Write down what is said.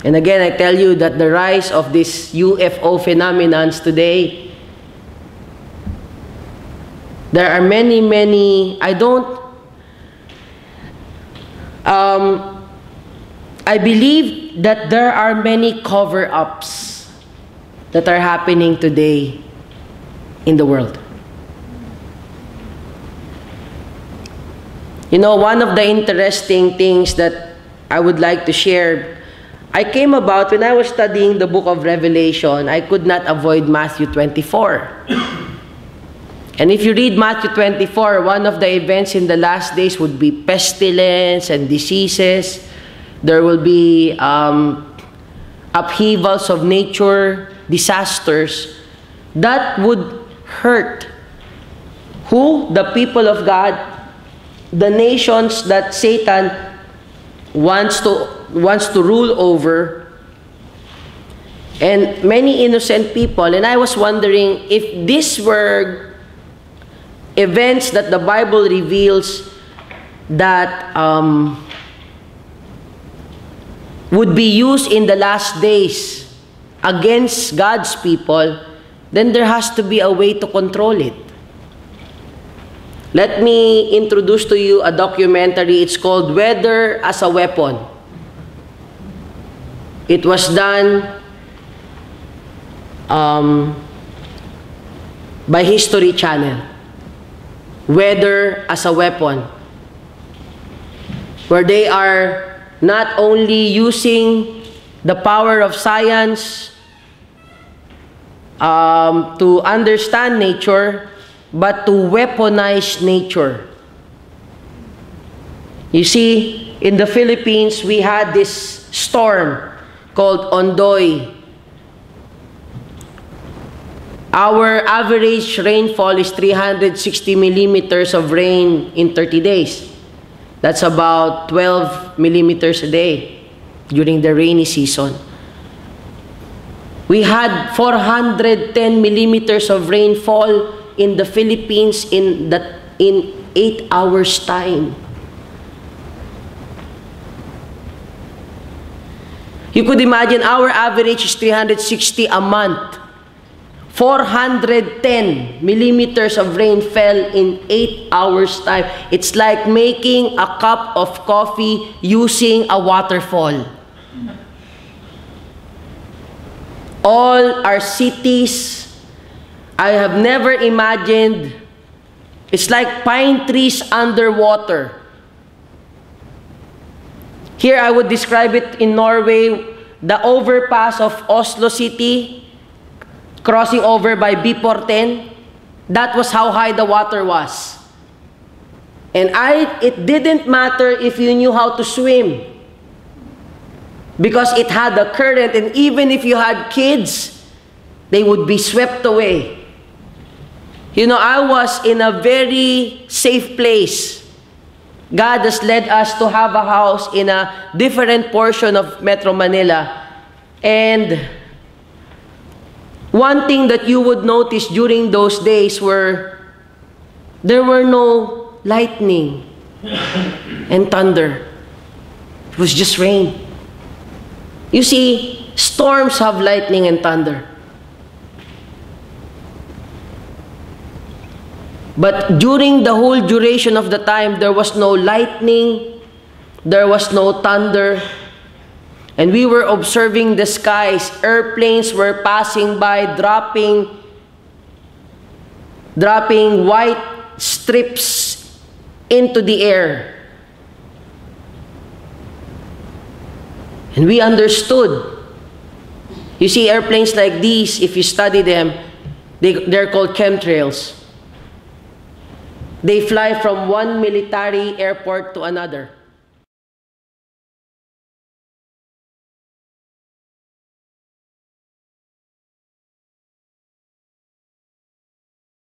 And again, I tell you that the rise of these UFO phenomenons today, there are many, I believe that there are many cover-ups that are happening today in the world. You know, one of the interesting things that I would like to share, I came about when I was studying the book of Revelation, I could not avoid Matthew 24. And if you read Matthew 24, one of the events in the last days would be pestilence and diseases. There will be upheavals of nature, disasters that would hurt who? The people of God, the nations that Satan wants to rule over, and many innocent people. And I was wondering if these were events that the Bible reveals that would be used in the last days against God's people, then there has to be a way to control it. Let me introduce to you a documentary. It's called Weather as a Weapon. It was done by History Channel. Weather as a Weapon, where they are not only using the power of science to understand nature, but to weaponize nature. You see, in the Philippines, we had this storm called Ondoy. Our average rainfall is 360 millimeters of rain in 30 days. That's about 12 millimeters a day during the rainy season. We had 410 millimeters of rainfall in the Philippines in 8 hours' time. You could imagine our average is 360 a month. 410 millimeters of rain fell in 8 hours' time. It's like making a cup of coffee using a waterfall. All our cities, I have never imagined, it's like pine trees underwater. Here I would describe it in Norway, the overpass of Oslo city, crossing over by Biporten. That was how high the water was. And it didn't matter if you knew how to swim, because it had a current, and even if you had kids, they would be swept away. You know, I was in a very safe place. God has led us to have a house in a different portion of Metro Manila. And one thing that you would notice during those days were there were no lightning and thunder. It was just rain. You see, storms have lightning and thunder. But during the whole duration of the time, there was no lightning, there was no thunder, and we were observing the skies. Airplanes were passing by, dropping white strips into the air. And we understood. You see, airplanes like these, if you study them, they're called chemtrails. They fly from one military airport to another.